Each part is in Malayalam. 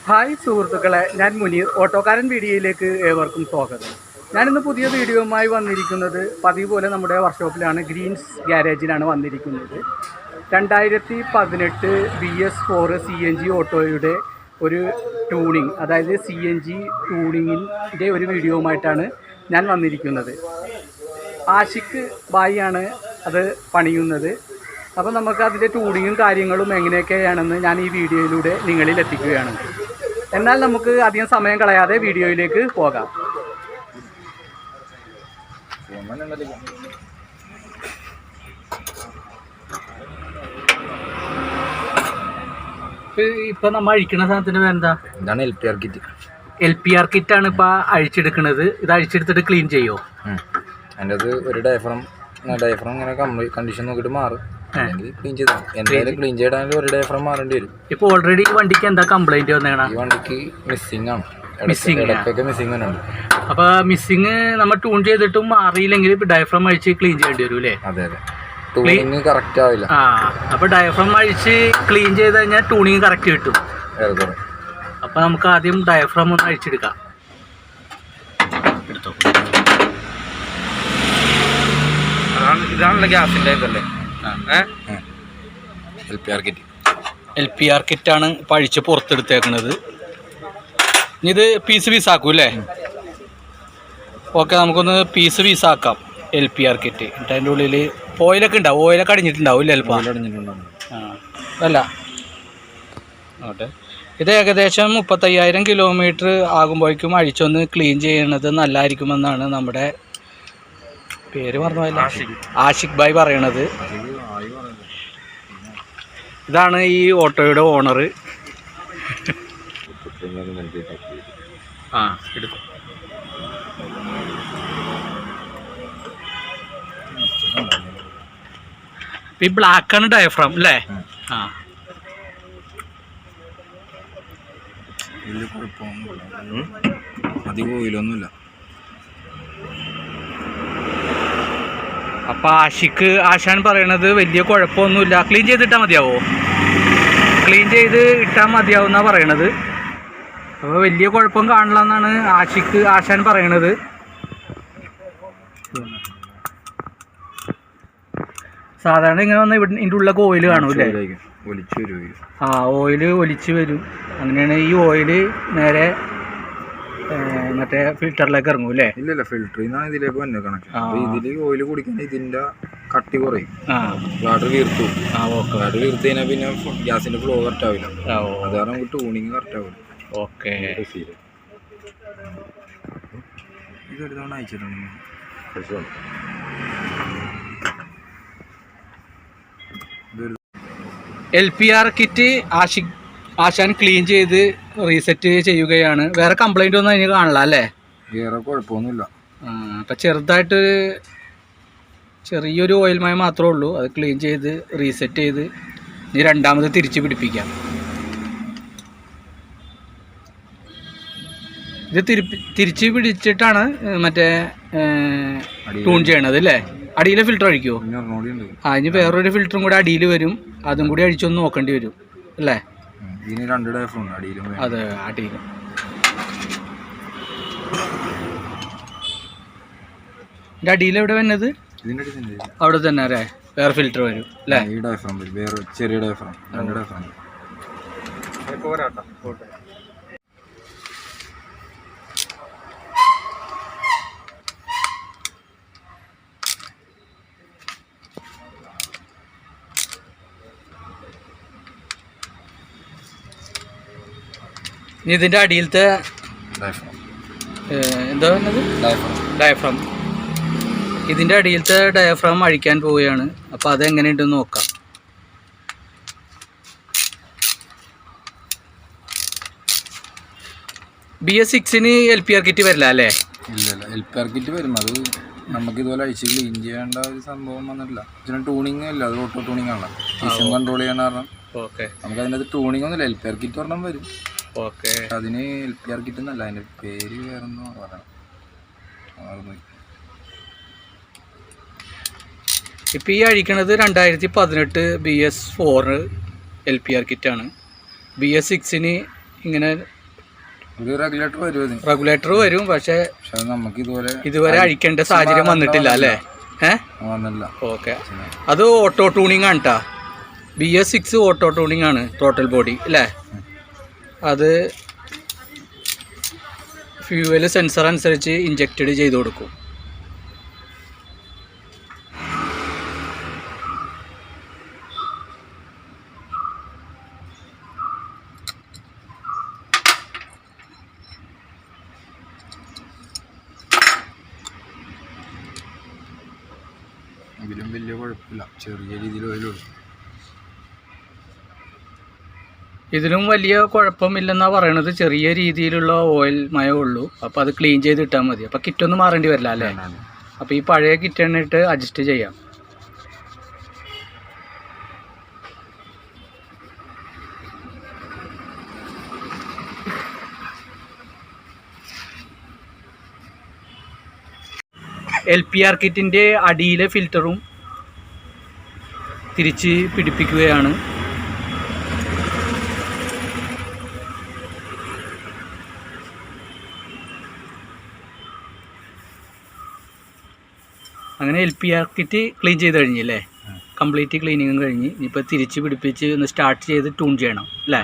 ഹായ് സുഹൃത്തുക്കളെ, ഞാൻ മുനീർ. ഓട്ടോക്കാരൻ വീഡിയോയിലേക്ക് ഏവർക്കും സ്വാഗതം. ഞാനിന്ന് പുതിയ വീഡിയോയുമായി വന്നിരിക്കുന്നത് പതിവ് പോലെ നമ്മുടെ വർക്ക്ഷോപ്പിലാണ്. ഗ്രീൻസ് ഗ്യാരേജിലാണ് വന്നിരിക്കുന്നത്. 2018 BS4 CNG ഓട്ടോയുടെ ഒരു ട്യൂണിങ്, അതായത് CNG ട്യൂണിങ്ങിൻ്റെ ഒരു വീഡിയോയുമായിട്ടാണ് ഞാൻ വന്നിരിക്കുന്നത്. ആഷിഖ് ബായി ആണ് അത് പണിയുന്നത്. അപ്പോൾ നമുക്ക് അതിൻ്റെ ട്യൂണിങ്ങും കാര്യങ്ങളും എങ്ങനെയൊക്കെയാണെന്ന് ഞാൻ ഈ വീഡിയോയിലൂടെ നിങ്ങളിൽ എത്തിക്കുകയാണ്. എന്നാൽ നമുക്ക് അധികം സമയം കളയാതെ വീഡിയോയിലേക്ക് പോകാം. ഇപ്പൊ നമ്മൾ അഴിക്കുന്ന സാധനത്തിന് എന്താ? ഇതാണ് LPR കിറ്റ്. LPR കിറ്റാണ് ഇപ്പൊ അഴിച്ചെടുക്കുന്നത്. ഇത് അഴിച്ചെടുത്തിട്ട് ക്ലീൻ ചെയ്യോ? അതിൻ്റെ അത് ഒരു ഡയഫ്രം ഇങ്ങനെ കണ്ടീഷൻ നോക്കിയിട്ട് മാറും. ക്ലീൻ ചെയ്താൽ എന്തായാലും ക്ലീൻ ചെയ്യണമെങ്കിൽ ഒരു ഡയഫ്രം മാറേണ്ടി വരും. ഇപ്പോൾ ഓൾറെഡി വണ്ടിക്ക് എന്താ കംപ്ലൈന്റ് വന്നേക്കണം? ഈ വണ്ടിക്ക് മിസ്സിംഗ് ആണ്. മിസ്സിംഗ് ഉണ്ട്. അപ്പോൾ മിസ്സിങ് നമ്മൾ ട്യൂൺ ചെയ്തിട്ടും മാറിയില്ലെങ്കിൽ ഡയഫ്രം അഴിച്ച് ക്ലീൻ ചെയ്യേണ്ടി വരും അല്ലേ? അതെ അതെ, ട്യൂണിങ് കറക്റ്റ് ആവില്ല. അപ്പോൾ ഡയഫ്രം അഴിച്ച് ക്ലീൻ ചെയ്ത് കഴിഞ്ഞാൽ ട്യൂണിങ് കറക്റ്റ് കിട്ടും. അപ്പോൾ നമുക്ക് ആദ്യം ഡയഫ്രം ഒന്ന് അഴിച്ചെടുക്കാം. ഇതാണല്ലോ ഗ്യാസിൻ്റെ ഇതല്ലേ LPR കിറ്റാണ് ഇപ്പോൾ അഴിച്ച് പുറത്തെടുത്തേക്കുന്നത്. ഇത് പീസ് ആക്കും അല്ലേ? ഓക്കെ, നമുക്കൊന്ന് പീസ് ആക്കാം. LPR കിറ്റ് എന്നിട്ട് അതിൻ്റെ ഉള്ളിൽ ഓയിലൊക്കെ ഉണ്ടാവും. ഓയിലൊക്കെ അടിഞ്ഞിട്ടുണ്ടാവും ഇല്ല? ചിലപ്പോൾ അല്ല ഓട്ടെ. ഇത് ഏകദേശം 35,000 കിലോമീറ്റർ ആകുമ്പോഴേക്കും അഴിച്ചൊന്ന് ക്ലീൻ ചെയ്യണത് നല്ലതായിരിക്കുമെന്നാണ് നമ്മുടെ പേര് പറഞ്ഞ ആഷിഖ് ഭായ് പറയണത്. ഇതാണ് ഈ ഓട്ടോയുടെ ഓണർ. എടുക്കും. ഈ ബ്ലാക്കാണ് ഡയഫ്രം അല്ലേ? അധികം ഓയിലൊന്നുമില്ല. അപ്പൊ ആശാൻ പറയണത് വലിയ കുഴപ്പമൊന്നുമില്ല, ക്ലീൻ ചെയ്തിട്ടാൽ മതിയാവോ? ക്ലീൻ ചെയ്ത് ഇട്ടാൽ മതിയാവുന്നാ പറയണത്. അപ്പോൾ വലിയ കുഴപ്പം കാണില്ല എന്നാണ് ആശാൻ പറയണത്. സാധാരണ ഇങ്ങനെ വന്നാൽ ഇതിൻ്റെ ഉള്ളൊക്കെ ഓയിൽ കാണൂല്ലേ? ഓയിൽ ഒലിച്ച് വരും. അങ്ങനെയാണ് ഈ ഓയിൽ നേരെ മറ്റേ ഫിൽറ്ററിലേക്ക് ഇറങ്ങും അല്ലേ? ഇല്ലല്ല, ഫിൽറ്ററിൽ നിന്നാണ് ഇതിലേക്ക് വന്നത് കണക്ക്. ഇതിൽ ഓയിൽ കുടിക്കാൻ ഇതിന്റെ കട്ടി കുറയും. വാട്ടർ വീർത്തു. വാട്ടർ വീർത്ത് കഴിഞ്ഞാൽ പിന്നെ ഗ്യാസിന്റെ ഫ്ലോ കറക്റ്റ് ആവില്ല. അത് കാരണം ട്യൂണിങ് കറക്റ്റ് ആവില്ല. ഓക്കെ, ഇതൊരു തവണ അയച്ചിട്ടുണ്ട്. LPR കിറ്റ് ആശാൻ ക്ലീൻ ചെയ്ത് റീസെറ്റ് ചെയ്യുകയാണ്. വേറെ കംപ്ലൈന്റ് ഒന്നും അതിന് കാണില്ല അല്ലേ? വേറെ കുഴപ്പമൊന്നുമില്ല. അപ്പം ചെറിയൊരു ഓയിൽ മയം മാത്രമേ ഉള്ളൂ. അത് ക്ലീൻ ചെയ്ത് റീസെറ്റ് ചെയ്ത് ഇനി രണ്ടാമത് തിരിച്ച് പിടിപ്പിക്കാം. ഇത് തിരിച്ച് പിടിച്ചിട്ടാണ് മറ്റേ ട്യൂൺ ചെയ്യണത് അല്ലേ? അടിയിലെ ഫിൽറ്റർ അഴിക്കുമോ? ഇനി വേറൊരു ഫിൽറ്ററും കൂടെ അടിയിൽ വരും. അതും കൂടി അഴിച്ചൊന്ന് നോക്കേണ്ടി വരും അല്ലേ? അതെ, അടിയിൽ. ഇതിൻ്റെ അടിയിൽ എവിടെ വരുന്നത്? അവിടെ തന്നെ അല്ലേ? വേറെ ഫിൽറ്റർ വരും അല്ലേ? ചെറിയ ഡയഫ്രം, രണ്ട് ഡയഫ്രം. ഇനി ഇതിൻ്റെ അടിയിലത്തെ എന്താ പറഞ്ഞത്? ഡയഫ്രം. ഇതിൻ്റെ അടിയിലത്തെ ഡയഫ്രം അഴിക്കാൻ പോവുകയാണ്. അപ്പോൾ അതെങ്ങനെയുണ്ടെന്ന് നോക്കാം. BS6-ന് LPR കിറ്റ് വരില്ല അല്ലേ? ഇല്ല, LPR കിറ്റ് വരും. അത് നമുക്ക് ഇതുപോലെ അഴിച്ച് ക്ലീൻ ചെയ്യേണ്ട ഒരു സംഭവം വന്നിട്ടില്ല. ഇതിന് ട്യൂണിങ് അല്ല, അത് ഓട്ടോ ട്യൂണിങ് ആണ്. സിസ്റ്റം കൺട്രോൾ ചെയ്യാൻ കാരണം നമുക്ക് അതിനകത്ത് ട്യൂണിങ് ഒന്നുമില്ല. LPR കിറ്റ് ഒരെണ്ണം വരും. ഓക്കെ, അതിന് LPR കിറ്റ് എന്നല്ല, അതിൻ്റെ പേര് വേറൊന്നും പറയണം. ഇപ്പോൾ ഈ അഴിക്കണത് 2018 BS4 LPR കിറ്റാണ്. BS6-ന് ഇങ്ങനെ ഒരു റെഗുലേറ്റർ വരും, റെഗുലേറ്റർ വരും. പക്ഷെ നമുക്ക് ഇതുവരെ അഴിക്കേണ്ട സാഹചര്യം വന്നിട്ടില്ല അല്ലേ? വന്നില്ല. ഓക്കെ, അത് ഓട്ടോ ടൂണിങ് ആണ് കേട്ടോ. BS6 ഓട്ടോ ടൂണിങ് ആണ്, ടോട്ടൽ ബോഡി അല്ലേ? അത് ഫ്യൂവൽ സെൻസർ അനുസരിച്ച് ഇഞ്ചക്റ്റഡ് ചെയ്ത് കൊടുക്കും. ഇതിലും വലിയ കുഴപ്പമില്ല, ചെറിയ രീതിയിൽ ഓയിലുള്ളൂ. ഇതിലും വലിയ കുഴപ്പമില്ലെന്നാണ് പറയണത്. ചെറിയ രീതിയിലുള്ള ഓയിൽ മയമുള്ളൂ. അപ്പോൾ അത് ക്ലീൻ ചെയ്ത് ഇട്ടാൽ മതി. അപ്പോൾ കിറ്റൊന്നും മാറേണ്ടി വരില്ല അല്ലേ? അപ്പോൾ ഈ പഴയ കിറ്റ് തന്നിട്ട് അഡ്ജസ്റ്റ് ചെയ്യാം. LPR കിറ്റിൻ്റെ അടിയിലെ ഫിൽറ്ററും തിരിച്ച് പിടിപ്പിക്കുകയാണ്. അങ്ങനെ LPR കിറ്റ് ക്ലീൻ ചെയ്ത് കഴിഞ്ഞല്ലേ? കംപ്ലീറ്റ് ക്ലീനിങ്ങും കഴിഞ്ഞ് ഇനിയിപ്പോൾ തിരിച്ച് പിടിപ്പിച്ച് ഒന്ന് സ്റ്റാർട്ട് ചെയ്ത് ട്യൂൺ ചെയ്യണം അല്ലേ?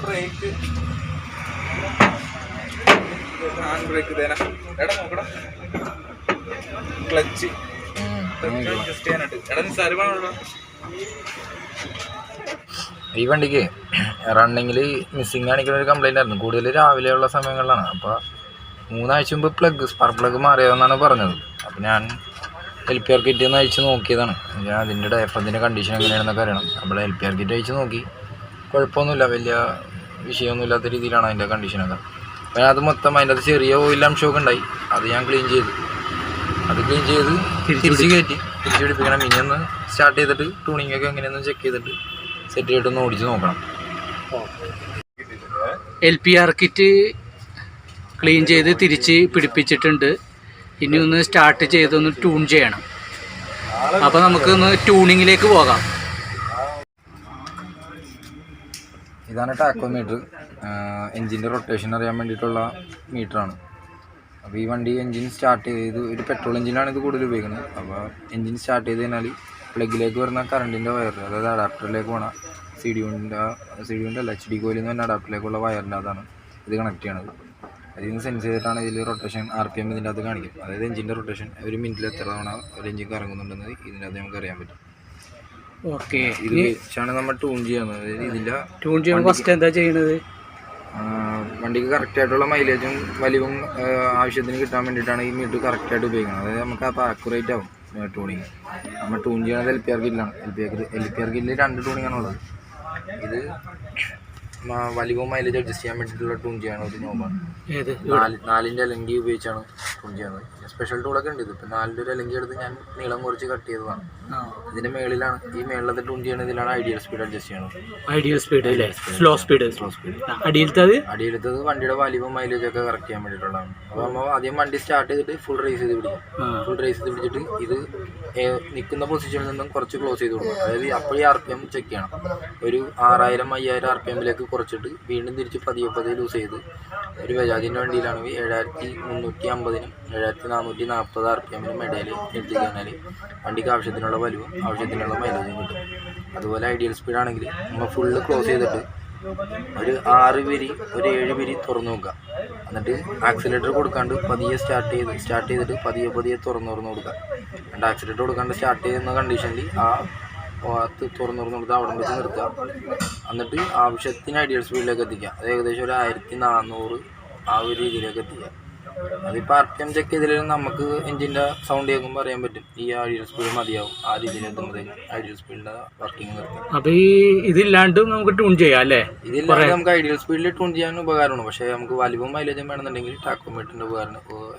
ബ്രേക്ക് ഹാൻഡ് ബ്രേക്ക് തേനാ എടാ നോക്കടാ, ക്ലച്ച് അഡ്ജസ്റ്റ് ചെയ്യാനായിട്ട് എടാ നിസ്സാരമാണല്ലോ. ഈ വണ്ടിക്ക് റണ്ണിങ്ങിൽ മിസ്സിങ് കാണിക്കുന്ന ഒരു കംപ്ലൈൻ്റ് ആയിരുന്നു. കൂടുതൽ രാവിലെയുള്ള സമയങ്ങളിലാണ്. അപ്പോൾ 3 ആഴ്ച മുമ്പ് സ്പാർക്ക് പ്ലഗ് മാറിയതെന്നാണ് പറഞ്ഞത്. അപ്പോൾ ഞാൻ LPR കിറ്റ് ഒന്ന് അയച്ച് നോക്കിയതാണ്. ഞാൻ അതിൻ്റെ ഡയഫ്രത്തിൻ്റെ കണ്ടീഷൻ എങ്ങനെയാണെന്നൊക്കെ അറിയണം. അപ്പോൾ LPR കിറ്റ് അയച്ച് നോക്കി, കുഴപ്പമൊന്നുമില്ല, വലിയ വിഷയമൊന്നുമില്ലാത്ത രീതിയിലാണ് അതിൻ്റെ കണ്ടീഷനൊക്കെ. അപ്പോൾ അത് മൊത്തം അതിൻ്റെ അത് ചെറിയ ഓയിൽ അംശമൊക്കെ ഉണ്ടായി. അത് ഞാൻ ക്ലീൻ ചെയ്തു. അത് ക്ലീൻ ചെയ്ത് തിരിച്ച് കയറ്റി തിരിച്ച് പിടിപ്പിക്കണം. ഇനി ഒന്ന് സ്റ്റാർട്ട് ചെയ്തിട്ട് ട്യൂണിങ്ങൊക്കെ എങ്ങനെയൊന്ന് ചെക്ക് ചെയ്തിട്ട് സെറ്റ് ചെയ്തിട്ടൊന്ന് ഓടിച്ച് നോക്കണം. LPR കിറ്റ് ക്ലീൻ ചെയ്ത് തിരിച്ച് പിടിപ്പിച്ചിട്ടുണ്ട്. ഇനി ഒന്ന് സ്റ്റാർട്ട് ചെയ്തൊന്ന് ട്യൂൺ ചെയ്യണം. അപ്പോൾ നമുക്കൊന്ന് ട്യൂണിങ്ങിലേക്ക് പോകാം. ഇതാണ് ടാക്കോമീറ്റർ. എൻജിൻ്റെ റൊട്ടേഷൻ അറിയാൻ വേണ്ടിയിട്ടുള്ള മീറ്ററാണ്. അപ്പോൾ ഈ വണ്ടി എൻജിൻ സ്റ്റാർട്ട് ചെയ്ത് ഒരു പെട്രോൾ എൻജിനാണ് ഇത് കൂടുതൽ ഉപയോഗിക്കുന്നത്. അപ്പോൾ എൻജിൻ സ്റ്റാർട്ട് ചെയ്ത് കഴിഞ്ഞാൽ പ്ലഗിലേക്ക് വരുന്ന കറണ്ടിൻ്റെ വയർ, അതായത് അഡാപ്റ്ററിലേക്ക് പോകണം. CDൻ്റെ അല്ല HD കോയിൽ നിന്ന് തന്നെ അഡാപ്റ്ററിലേക്കുള്ള വയറിൻ്റെ അതാണ് ഇത് കണക്ട് ചെയ്യണത്. അതിൽ നിന്ന് സെൻസ് ചെയ്തിട്ടാണ് ഇതിൽ റൊട്ടേഷൻ RPM ഇതിൻ്റെ അകത്ത് കാണിക്കും. അതായത് എൻജിൻ്റെ റൊട്ടേഷൻ ഒരു മിനിറ്റിൽ എത്ര തവണ ഒരു എൻജിൻ കറങ്ങുന്നുണ്ടെന്ന് ഇതിൻ്റെ അകത്ത് നമുക്ക് അറിയാൻ പറ്റും. ഓക്കെ, ഇത് വെച്ചാണ് നമ്മൾ ട്യൂൺ ചെയ്യുന്നത്. അതായത് ഇതിൻ്റെ ട്യൂൺ ചെയ്യുമ്പോൾ ഫസ്റ്റ് എന്താ ചെയ്യുന്നത്? വണ്ടിക്ക് കറക്റ്റായിട്ടുള്ള മൈലേജും വലിവും ആവശ്യത്തിന് കിട്ടാൻ വേണ്ടിയിട്ടാണ് ഈ മീറ്റർ കറക്റ്റായിട്ട് ഉപയോഗിക്കുന്നത്. അതായത് നമുക്ക് അപ്പോൾ ആക്യുറേറ്റ് ആവും ട്യൂണിങ്. നമ്മൾ ട്യൂൺ ചെയ്യുന്നത് LPR കിറ്റിലാണ്. LPR കിറ്റിൽ 2 ട്യൂണിങ്ങാണുള്ളത്. ഇത് വലിവും മൈലേജ് അഡ്ജസ്റ്റ് ചെയ്യാൻ വേണ്ടിയിട്ടുള്ള ട്യൂൺ ചെയ്യാണ് ഒരു നോബാണ്. 4ൻ്റെ LNG ഉപയോഗിച്ചാണ് ട്യൂൺ ചെയ്യുന്നത്. സ്പെഷ്യൽ ടൂളൊക്കെ ഉണ്ട്. ഇതിപ്പോൾ 4ൻ്റെ ഒരു LNG എടുത്ത് ഞാൻ നീളം കുറച്ച് കട്ട് ചെയ്തതാണ്. ഇതിൻ്റെ മേളിലാണ് ഈ മേളിലത്തെ ട്യൂൺ ചെയ്യുന്നത്. ഇതിലാണ് ഐഡിയൽ സ്പീഡ് അഡ്ജസ്റ്റ് ചെയ്യണത്. ഐഡിയൽ സ്പീഡ് അല്ലേ? Slow speed. അടിയിലത്തത് വണ്ടിയുടെ വലിവും മൈലേജ് ഒക്കെ കറക്റ്റ് ചെയ്യാൻ വേണ്ടിയിട്ടുള്ളതാണ്. അപ്പോൾ നമ്മൾ ആദ്യം വണ്ടി സ്റ്റാർട്ട് ചെയ്തിട്ട് ഫുൾ റേസ് ചെയ്ത് പിടിക്കും. ഫുൾ റേസ് ചെയ്ത് പിടിച്ചിട്ട് ഇത് നിൽക്കുന്ന പൊസിഷനിൽ നിന്നും കുറച്ച് ക്ലോസ് ചെയ്ത് കൊടുക്കും. അതായത് അപ്പോൾ ഈ RPM ചെക്ക് ചെയ്യണം. ഒരു 6000-5000 RPMലേക്ക് കുറച്ചിട്ട് വീണ്ടും തിരിച്ച് പതിയെ ലൂസ് ചെയ്ത് ഒരു ബജാജിൻ്റെ വണ്ടിയിലാണെങ്കിൽ 7350-നും 7440 RPMനും ഇടയിൽ നിർത്തി കഴിഞ്ഞാൽ വണ്ടിക്ക് ആവശ്യത്തിനുള്ള വലിവും ആവശ്യത്തിനുള്ള മൈലേജും കിട്ടും. അതുപോലെ ഐഡിയൽ സ്പീഡാണെങ്കിൽ നമ്മൾ ഫുള്ള് ക്ലോസ് ചെയ്തിട്ട് ഒരു 6 വിരി ഒരു 7 വിരി തുറന്നു നോക്കുക. എന്നിട്ട് ആക്സിലേറ്റർ കൊടുക്കാണ്ട് പതിയെ സ്റ്റാർട്ട് ചെയ്തിട്ട് പതിയെ തുറന്നു കൊടുക്കുക. രണ്ട് ആക്സിലേറ്റർ കൊടുക്കാണ്ട് സ്റ്റാർട്ട് ചെയ്യുന്ന കണ്ടീഷനിൽ ആ തുറന്നു കൊടുത്ത് അവിടെ വെച്ച് നിർത്തുക. എന്നിട്ട് ആവശ്യത്തിന് ഐഡിയൽ സ്പീഡിലേക്ക് എത്തിക്കുക. അത് ഏകദേശം ഒരു 1400 ആ ഒരു രീതിയിലേക്ക് എത്തിക്കുക. അതിപ്പോൾ RPM ചെക്ക് ചെയ്തില്ലെങ്കിലും നമുക്ക് എൻജിൻ്റെ സൗണ്ട് കേൾക്കുമ്പോൾ അറിയാൻ പറ്റും ഈ ഐഡിയൽ സ്പീഡ് മതിയാവും. ആ രീതിയിൽ എത്തുമ്പോഴത്തേക്കും ഐഡിയൽ സ്പീഡിൻ്റെ വർക്കിംഗ് നിർത്തും. അപ്പോൾ ഈ ഇതില്ലാണ്ട് നമുക്ക് ട്യൂൺ ചെയ്യാം അല്ലേ? ഇതില്ലാണ്ട് നമുക്ക് ഐഡിയൽ സ്പീഡിൽ ട്യൂൺ ചെയ്യാൻ ഉപകാരമാണ്. പക്ഷേ നമുക്ക് വലിവും മൈലേജും വേണമെന്നുണ്ടെങ്കിൽ ടാക്കോമീറ്ററിൻ്റെ ഉപകാരം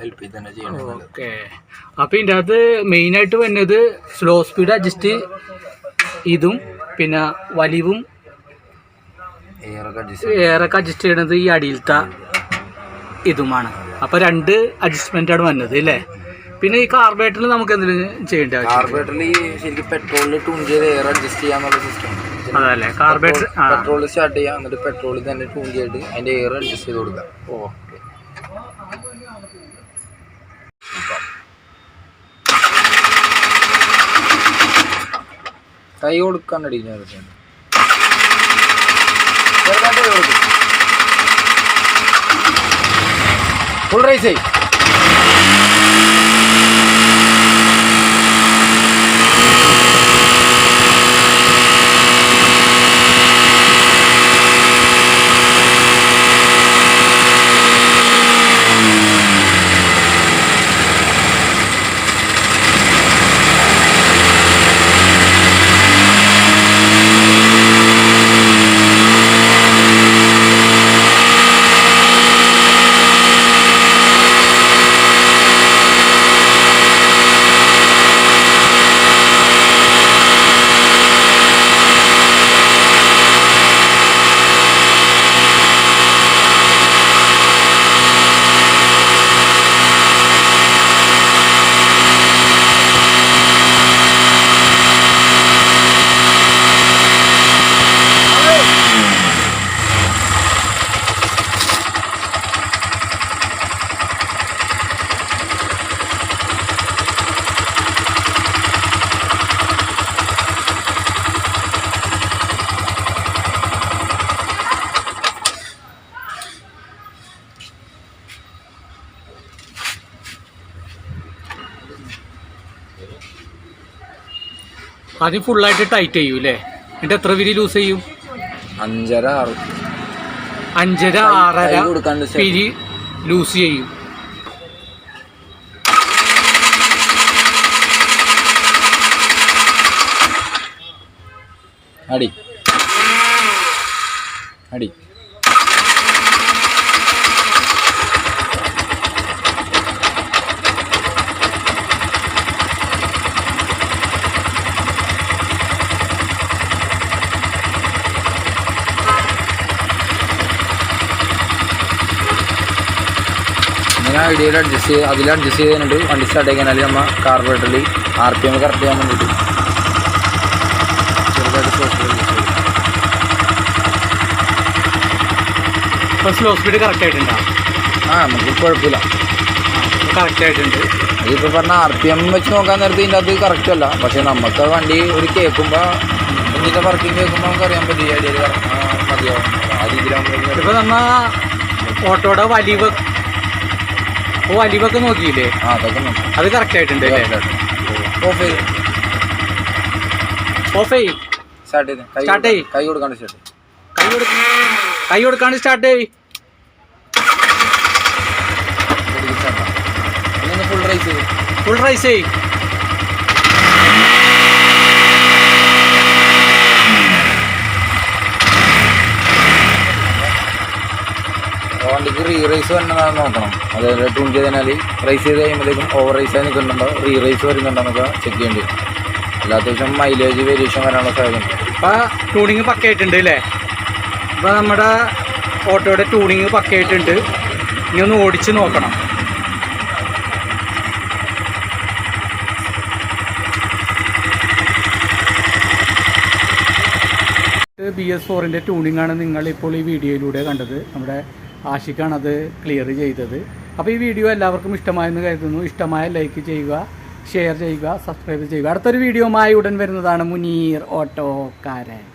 LP തന്നെ ചെയ്യണം. ഓക്കെ, അപ്പോൾ ഇതിൻ്റെ അകത്ത് മെയിനായിട്ട് വരുന്നത് സ്ലോ സ്പീഡ് അഡ്ജസ്റ്റ് ഇതും പിന്നെ വലിവും എയറൊക്കെ അഡ്ജസ്റ്റ് ചെയ്യണത് ഈ അടിയിലത്തെ ഇതുമാണ്. അപ്പോൾ 2 അഡ്ജസ്റ്റ്മെൻ്റാണ് വന്നത് അല്ലേ. പിന്നെ ഈ കാർബറേറ്ററിൽ നമുക്ക് എന്തെങ്കിലും ചെയ്യേണ്ട ആവശ്യം? കാർബറേറ്ററിൽ ശരിക്കും പെട്രോളിൽ ട്യൂൺ ചെയ്ത് എയർ അഡ്ജസ്റ്റ് ചെയ്യാന്നുള്ള സിസ്റ്റം. അതല്ലേ കാർബറേറ്റർ പെട്രോൾ സ്റ്റാർട്ട് ചെയ്യാം, എന്നിട്ട് പെട്രോളിൽ തന്നെ ട്യൂൺ ചെയ്തിട്ട് അതിൻ്റെ എയർ അഡ്ജസ്റ്റ് ചെയ്ത് കൊടുക്കാം. ഓക്കെ. കൈ കൊടുക്കാൻ അടിക്കാൻ ഫുൾ റൈസ് ചെയ്യും. ആദ്യം ഫുള്ളായിട്ട് ടൈറ്റ് ചെയ്യും അല്ലേ. എന്നിട്ട് എത്ര പിരി ലൂസ് ചെയ്യും? 5.5 6.5 പിരി ലൂസ് ചെയ്യും. അടി അടി ഇങ്ങനെ ഐഡിയയിൽ അഡ്ജസ്റ്റ് ചെയ്ത് അതിൽ അഡ്ജസ്റ്റ് ചെയ്തിട്ടുണ്ട്. വണ്ടി സ്റ്റാർട്ട് ചെയ്യാൻ നമ്മൾ കാർബറേറ്ററിൽ RPM കറക്റ്റ് ചെയ്യാൻ വേണ്ടിയിട്ട് സ്ലോ സ്പീഡ് കറക്റ്റ് ആയിട്ടുണ്ടോ? നമുക്ക് കുഴപ്പമില്ല, കറക്റ്റ് ആയിട്ടുണ്ട്. അതിപ്പോൾ പറഞ്ഞാൽ RPM വെച്ച് നോക്കാൻ നേരത്തെ ഇതിൻ്റെ അത് കറക്റ്റ് അല്ല. പക്ഷേ നമുക്ക് വണ്ടി ഒരു കേൾക്കുമ്പോൾ ഇതിൻ്റെ വർക്കിംഗ് കേൾക്കുമ്പോൾ നമുക്ക് അറിയാൻ പറ്റും ഐഡിയയിൽ മതിയാവും. ആ രീതിയിലാകുമ്പോൾ ഇപ്പോൾ നമ്മൾ ഓട്ടോയുടെ വലിവൊക്കെ നോക്കിയില്ലേ? അതൊക്കെ നോക്കി അത് കറക്റ്റ് ആയിട്ടുണ്ട്. ഓഫ് ചെയ്ത് സ്റ്റാർട്ട് ചെയ്ത് കൈ കൊടുക്കാണ്ട് സ്റ്റാർട്ട് കൈ കൊടുക്കാണ്ട് സ്റ്റാർട്ട് ചെയ്യ്. ഫുൾ റൈസ് ചെയ്യ്. വണ്ടിക്ക് റീറൈസ് വരുന്നതാണെന്ന് നോക്കണം. അതായത് ട്യൂൺ ചെയ്തതിനാൽ റൈസ് ചെയ്ത് കഴിയുമ്പോഴേക്കും ഓവർ റൈസ് ആയി നിൽക്കുന്നുണ്ടോ റീറൈസ് വരുന്നുണ്ടോന്നൊക്കെ ചെക്ക് ചെയ്യേണ്ടി വരും. അല്ലാത്തവശം മൈലേജ് വേരിയേഷൻ വരാനുള്ള സാധ്യതയുണ്ട്. ഇപ്പോൾ ട്യൂണിങ് പക്കയായിട്ടുണ്ട് അല്ലേ? ഇപ്പോൾ നമ്മുടെ ഓട്ടോയുടെ ട്യൂണിങ് പക്കയായിട്ടുണ്ട്. ഇനി ഒന്ന് ഓടിച്ച് നോക്കണം. BS4-ൻ്റെ ട്യൂണിങ്ങാണ് നിങ്ങളിപ്പോൾ ഈ വീഡിയോയിലൂടെ കണ്ടത്. നമ്മുടെ ആഷിഖാണത് ക്ലിയർ ചെയ്തത്. അപ്പോൾ ഈ വീഡിയോ എല്ലാവർക്കും ഇഷ്ടമായെന്ന് കരുതുന്നു. ഇഷ്ടമായ ലൈക്ക് ചെയ്യുക, ഷെയർ ചെയ്യുക, സബ്സ്ക്രൈബ് ചെയ്യുക. അടുത്തൊരു വീഡിയോയുമായി ഉടൻ വരുന്നതാണ് മുനീർ ഓട്ടോക്കാരൻ.